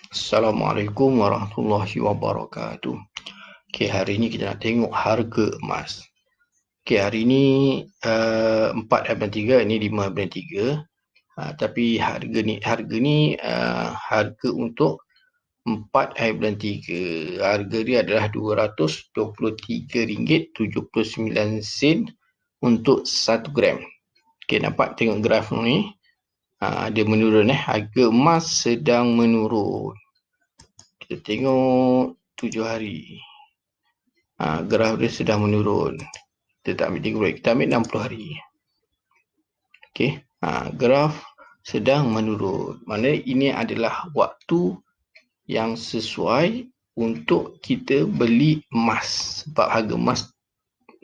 Assalamualaikum warahmatullahi wabarakatuh. Okay, hari ni kita nak tengok harga emas. Okay, hari ni 4/3, ini 5/3. Tapi harga untuk 4/3. Harga dia adalah RM223.79 untuk 1 gram. Okay, nampak tengok graf ni. Dia menurun. Harga emas sedang menurun. Kita tengok 7 hari. Graf dia sedang menurun. Kita tak ambil 30 hari, kita ambil 60 hari. Okey. Graf sedang menurun. Maknanya ini adalah waktu yang sesuai untuk kita beli emas. Sebab harga emas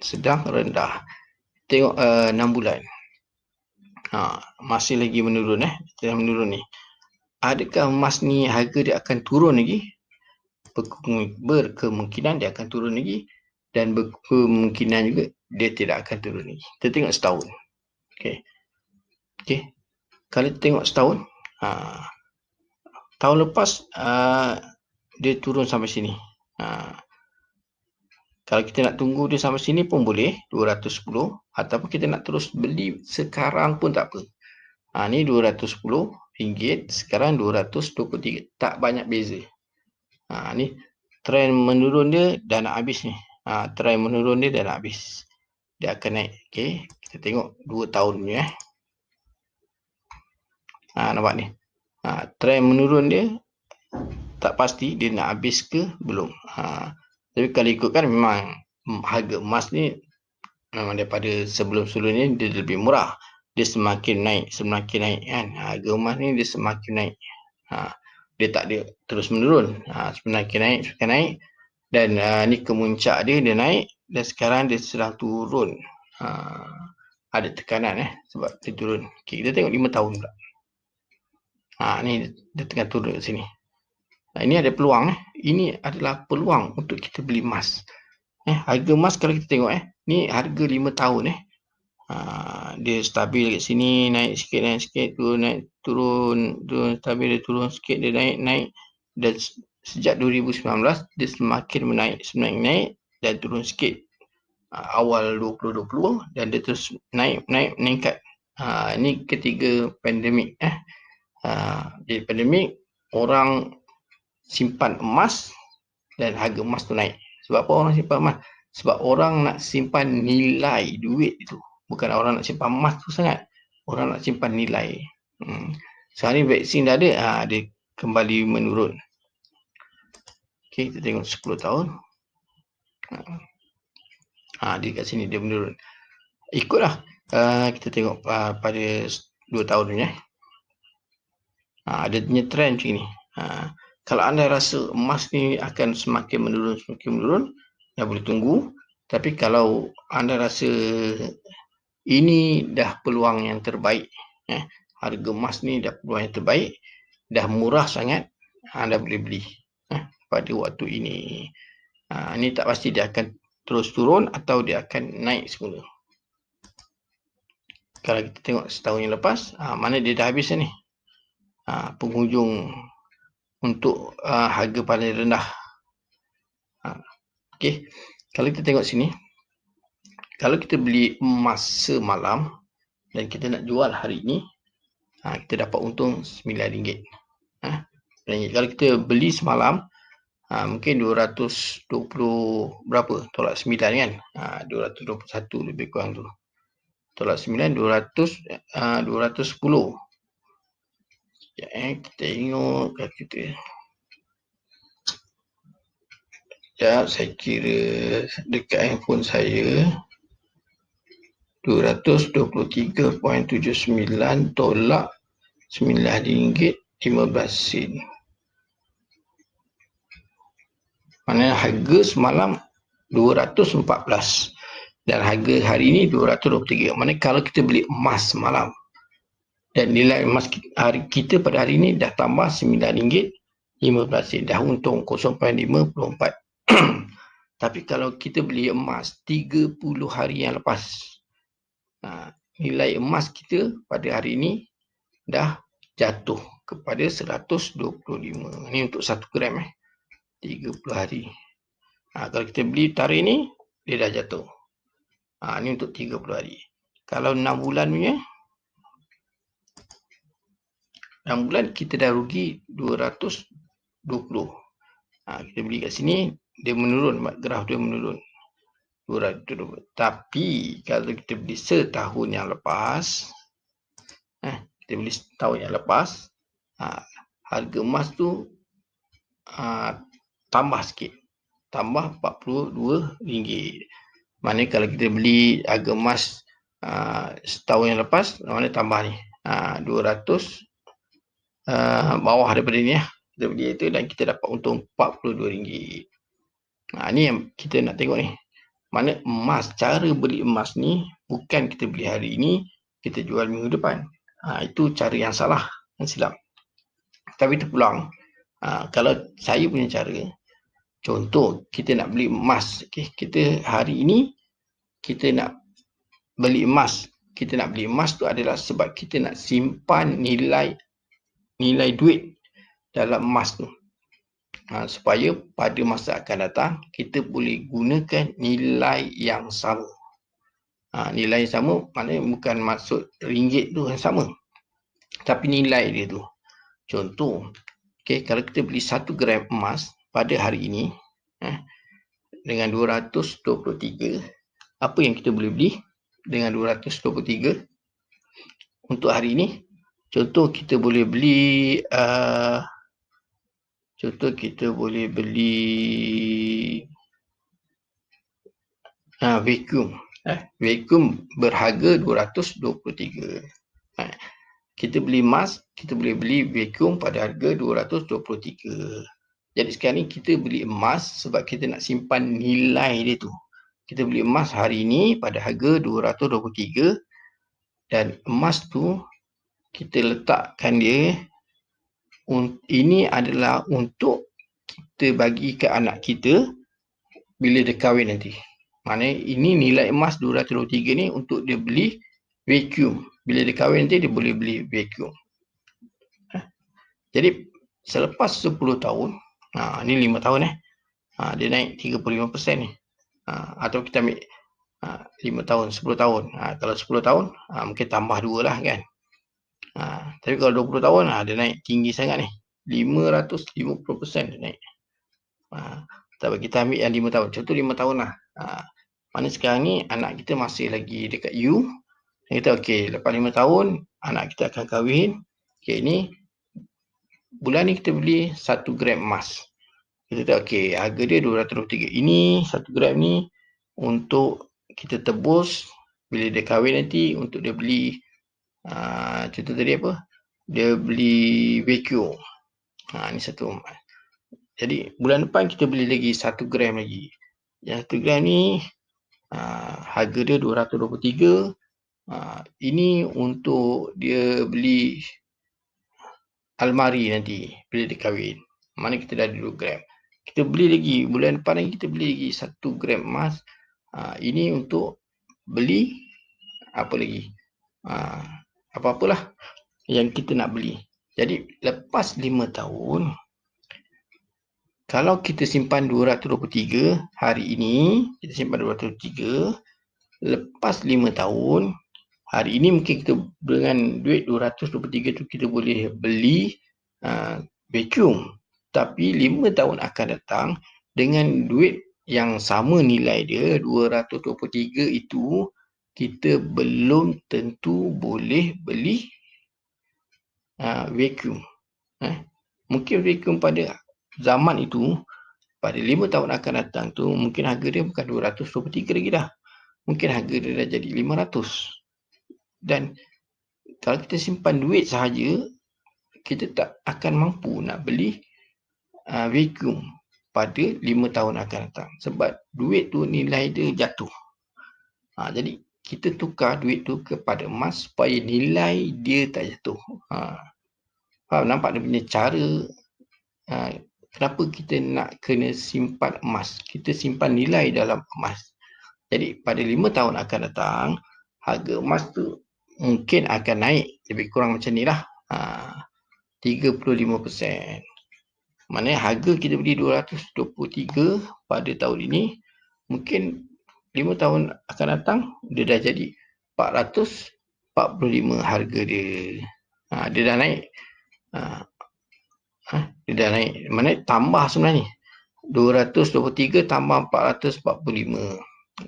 sedang rendah. Tengok 6 bulan. Masih lagi menurun. Sedang menurun ni. Adakah emas ni harga dia akan turun lagi? Berkemungkinan dia akan turun lagi, dan berkemungkinan juga dia tidak akan turun lagi. Kita tengok setahun. Okey. Kalau kita tengok setahun, tahun lepas dia turun sampai sini. Kalau kita nak tunggu dia sampai sini pun boleh, 210, ataupun kita nak terus beli sekarang pun tak apa. Ni RM210, sekarang RM223. Tak banyak beza. Ni trend menurun dia dah nak habis ni. Trend menurun dia dah nak habis. Dia akan naik. Okey, kita tengok 2 tahun punya. Nampak ni. Trend menurun dia tak pasti dia nak habis ke belum. Tapi kalau ikutkan memang harga emas ni memang daripada sebelum-sebelum ni dia lebih murah. Dia semakin naik kan. Harga emas ni dia semakin naik. Dia tak ada terus menurun. Semakin naik. Dan ni kemuncak dia naik, dan sekarang dia sedang turun. Ada tekanan sebab dia turun. Okay, kita tengok 5 tahun pula. Ni dia tengah turun kat sini. Ini ada peluang. Ini adalah peluang untuk kita beli emas. Harga emas kalau kita tengok ni harga 5 tahun dia stabil kat sini, naik sikit, turun, stabil, dia turun sikit, dia naik. Dan sejak 2019 dia semakin menaik dan turun sikit awal 2020, dan dia terus meningkat. Ini ketika pandemik. Jadi pandemik, orang simpan emas dan harga emas tu naik. Sebab apa orang simpan emas? Sebab orang nak simpan nilai duit itu. Bukan orang nak simpan emas tu sangat. Orang nak simpan nilai. Sekarang ni vaksin dah ada, dia kembali menurun. Okey, kita tengok 10 tahun. Dia kat sini dia menurun. Ikutlah. Kita tengok pada 2 tahun ni. Dia punya trend macam ni. Kalau anda rasa emas ni akan semakin menurun, dah boleh tunggu. Tapi kalau anda rasa ini dah peluang yang terbaik, harga emas ni dah peluang yang terbaik, dah murah sangat, anda boleh beli pada waktu ini. Ini tak pasti dia akan terus turun atau dia akan naik semula. Kalau kita tengok setahun yang lepas, mana dia dah habis ni. Penghujung untuk harga paling rendah. Okey, kalau kita tengok sini, kalau kita beli emas semalam dan kita nak jual hari ini, kita dapat untung RM9. Kalau kita beli semalam, mungkin 220 berapa, tolak 9 kan, 221 lebih kurang tu, tolak 9, 210. Kita tengok kalkulator. Saya kira dekat handphone saya 223.79 tolak RM9.15. Maknanya harga semalam 214 dan harga hari ini 223. Maknanya kalau kita beli emas semalam dan nilai emas kita pada hari ini dah tambah RM9.15, dah untung 0.54. Tapi kalau kita beli emas 30 hari yang lepas, nilai emas kita pada hari ini dah jatuh kepada 125. Ini untuk 1 gram 30 hari. Kalau kita beli tarikh ni, dia dah jatuh. Ni untuk 30 hari. Kalau 6 bulan punya, 6 bulan kita dah rugi 220. Kita beli kat sini, dia menurun, graf dia menurun. 220. Tapi kalau kita beli setahun yang lepas, kita beli setahun yang lepas, harga emas tu tambah sikit. Tambah RM42. Maknanya kalau kita beli harga emas setahun yang lepas, mana tambah ni 200 bawah daripada ni kita beli itu, dan kita dapat untung RM42. Ni yang kita nak tengok ni. Mana emas, cara beli emas ni bukan kita beli hari ini, kita jual minggu depan. Itu cara yang salah, yang silap. Tapi terpulang, kalau saya punya cara, contoh kita nak beli emas, kita hari ini kita nak beli emas. Kita nak beli emas tu adalah sebab kita nak simpan nilai duit dalam emas tu. Supaya pada masa akan datang kita boleh gunakan nilai yang sama. Nilai yang sama maknanya bukan maksud ringgit tu yang sama, tapi nilai dia tu. Contoh, kalau kita beli 1 gram emas pada hari ini dengan 223, apa yang kita boleh beli dengan 223 untuk hari ini? Contoh kita boleh beli vacuum. Vacuum berharga 223. Kita beli emas, kita boleh beli vacuum pada harga 223. Jadi sekarang ni kita beli emas sebab kita nak simpan nilai dia tu. Kita beli emas hari ini pada harga 223, dan emas tu kita letakkan dia, ini adalah untuk kita bagi ke anak kita bila dia kahwin nanti. Maknanya ini nilai emas 223 ni untuk dia beli vacuum. Bila dia kahwin nanti dia boleh beli vacuum. Jadi selepas 10 tahun, ni 5 tahun dia naik 35% ni. Atau kita ambil 5 tahun, 10 tahun. Kalau 10 tahun, mungkin tambah 2 lah kan. Tapi kalau 20 tahun, dia naik tinggi sangat ni. 550% dia naik. Tapi kita ambil yang 5 tahun. Contoh 5 tahun lah. Mana sekarang ni anak kita masih lagi dekat U. Kita lepas 5 tahun, anak kita akan kahwin. Ni bulan ni kita beli 1 gram emas. Kita tahu harga dia 223. Ini 1 gram ni untuk kita tebus bila dia kahwin nanti, untuk dia beli contoh tadi apa? Dia beli vacuum. Ni 1 emas. Jadi bulan depan kita beli lagi 1 gram lagi. Yang 1 gram ni harga dia 223. Ini untuk dia beli almari nanti bila dia kahwin. Mana kita dah ada 2 gram. Kita beli lagi, bulan depan lagi kita beli lagi 1 gram emas. Ini untuk beli apa lagi? Apa-apalah yang kita nak beli. Jadi lepas 5 tahun, kalau kita simpan 223 hari ini, kita simpan 223, lepas 5 tahun, hari ini mungkin kita dengan duit 223 tu kita boleh beli vacuum. Tapi 5 tahun akan datang, dengan duit yang sama nilai dia 223 itu, kita belum tentu boleh beli vacuum. Mungkin vacuum pada zaman itu, pada 5 tahun akan datang tu, mungkin harga dia bukan 223 lagi dah. Mungkin harga dia dah jadi 500. Dan kalau kita simpan duit sahaja, kita tak akan mampu nak beli vacuum pada 5 tahun akan datang. Sebab duit tu nilai dia jatuh. Jadi kita tukar duit tu kepada emas supaya nilai dia tak jatuh. Faham? Nampak dia punya cara kenapa kita nak kena simpan emas. Kita simpan nilai dalam emas. Jadi pada 5 tahun akan datang, harga emas tu mungkin akan naik. Lebih kurang macam ni lah. 35%. Maknanya harga kita beli 223 pada tahun ini, mungkin 5 tahun akan datang dia dah jadi 445 harga dia. Dia dah naik. Dia dah naik. Maknanya tambah sebenarnya. 223 tambah 445.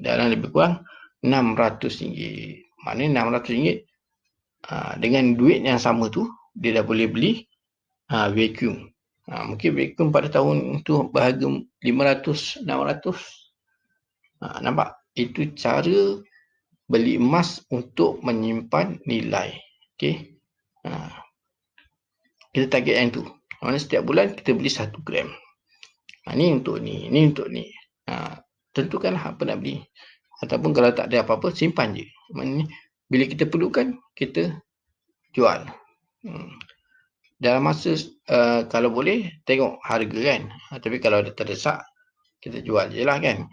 Dalam lebih kurang RM600. Maknanya RM600 dengan duit yang sama tu dia dah boleh beli vacuum. Mungkin vacuum pada tahun tu berharga 500, 600. Nampak? Itu cara beli emas untuk menyimpan nilai. Okey. Kita target yang tu. Maksudnya setiap bulan kita beli 1 gram. Ni untuk ni, ni untuk ni. Tentukanlah apa nak beli. Ataupun kalau tak ada apa-apa, simpan je. Maksudnya bila kita perlukan, kita jual. Dalam masa kalau boleh tengok harga kan. Tapi kalau ada terdesak, kita jual je lah kan.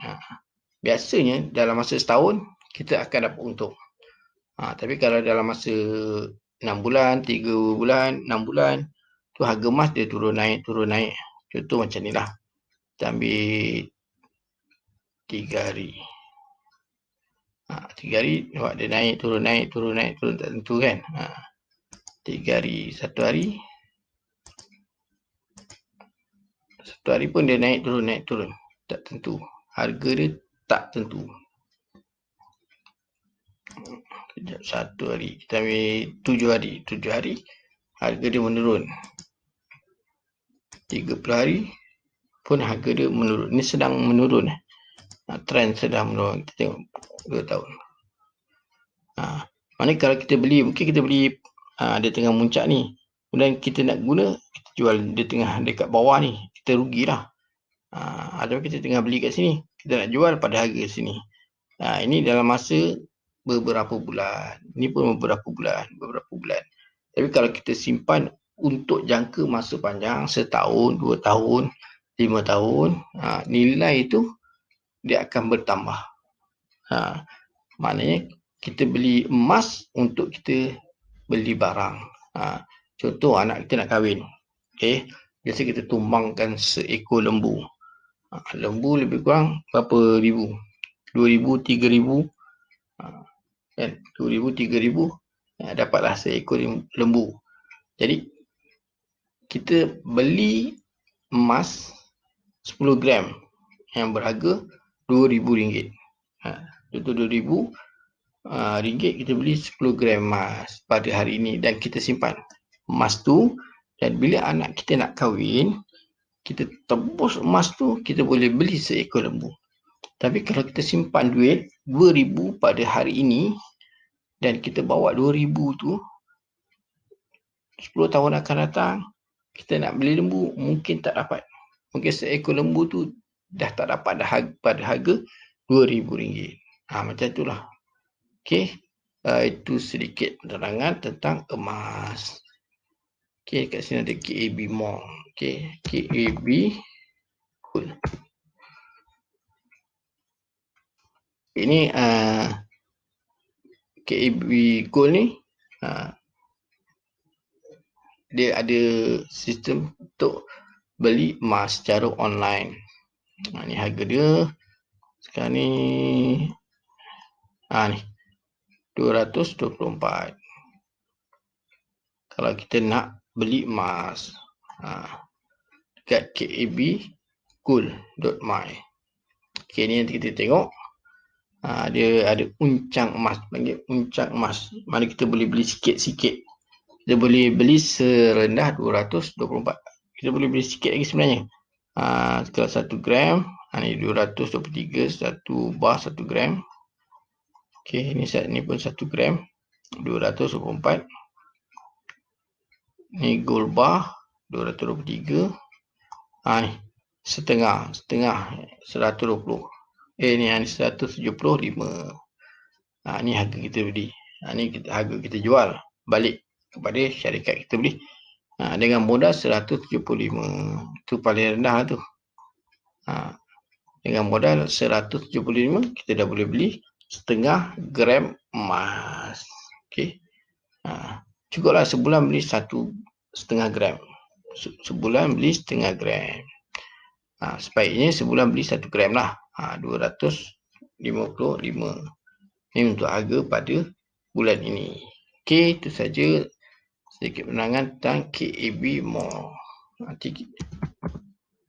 Biasanya dalam masa setahun kita akan dapat untung. Tapi kalau dalam masa 6 bulan, 3 bulan, 6 bulan, tu harga emas dia turun naik, turun naik. Contoh macam ni lah. Kita ambil 3 hari. 3 hari nampak dia naik, turun naik, turun naik, turun tak tentu kan. 3 hari, 1 hari. 1 hari pun dia naik, turun. Tak tentu. Harga dia tak tentu. Sekejap, 1 hari. Kita ambil 7 hari. 7 hari, harga dia menurun. 30 hari pun harga dia menurun. Ini sedang menurun. Trend sedang menurun. Kita tengok 2 tahun. Maknanya kalau kita beli, mungkin kita beli dia tengah muncak ni. Kemudian kita nak guna, kita jual dia tengah dekat bawah ni. Kita rugilah. Atau kita tengah beli kat sini, kita nak jual pada harga sini. Ini dalam masa beberapa bulan. Ini pun beberapa bulan. Tapi kalau kita simpan untuk jangka masa panjang, setahun, 2 tahun, 5 tahun, nilai itu dia akan bertambah. Maknanya kita beli emas untuk kita beli barang. Contoh anak kita nak kahwin. Okay. Biasa kita tumbangkan seekor lembu. Lembu lebih kurang berapa ribu? 2,000, 3,000. Kan? 2,000, 3,000. Dapatlah seekor lembu. Jadi kita beli emas 10 gram yang berharga RM2,000. Contoh RM2,000 kita beli 10 gram emas pada hari ini dan kita simpan emas tu, dan bila anak kita nak kahwin, kita tebus emas tu, kita boleh beli seekor lembu. Tapi kalau kita simpan duit RM2,000 pada hari ini dan kita bawa RM2,000 tu 10 tahun akan datang, kita nak beli lembu mungkin tak dapat. Mungkin seekor lembu tu dah tak dapat pada harga RM2,000. Macam itulah. Okey. Itu sedikit penerangan tentang emas. Okey, kat sini ada KAB Mall. Okey, KAB Gold. Ini KAB Gold ni dia ada sistem untuk beli emas secara online. Ni harga dia sekarang ni ni 224. Kalau kita nak beli emas dekat kabgold.my. Okay, ni nanti kita tengok. Dia ada uncang emas, panggil uncang emas. Mana kita boleh beli sikit-sikit. Kita boleh beli serendah 224. Kita boleh beli sikit lagi sebenarnya. Kalau 1 gram, ni 223, 1 bar 1 gram. Okey, ni pun 1 gram, 224. Ni gold bar 223. Ni setengah 120. Ni 175. Ni harga kita beli. Ni harga kita jual balik kepada syarikat kita beli. Dengan modal 175. Itu paling rendah tu. Dengan modal 175 kita dah boleh beli setengah gram emas. Okey. Cukuplah sebulan beli 1 setengah gram. Sebulan beli setengah gram. Sebaiknya sebulan beli 1 gram lah. 255. Ini untuk harga pada bulan ini. Okey, itu saja sedikit penerangan tentang KAB Mall.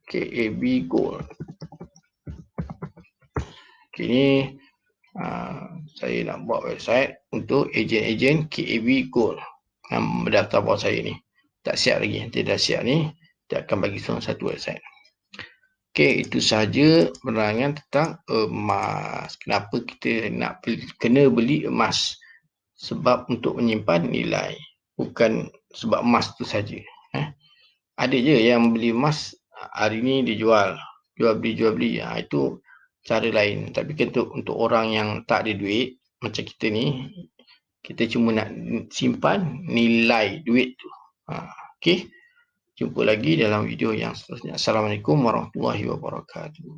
KAB Gold. Okay, ni saya nak buat website untuk ejen-ejen KAB Gold yang mendaftar bawah saya ni. Tak siap lagi. Nanti dah siap ni, kita akan bagi satu website. Okey, itu sahaja penerangan tentang emas. Kenapa kita nak kena beli emas? Sebab untuk menyimpan nilai. Bukan sebab emas tu saja. Ada je yang beli emas hari ni dia jual beli. Itu cara lain. Tapi untuk orang yang tak ada duit macam kita ni, kita cuma nak simpan nilai duit tu. Okey. Jumpa lagi dalam video yang seterusnya. Assalamualaikum warahmatullahi wabarakatuh.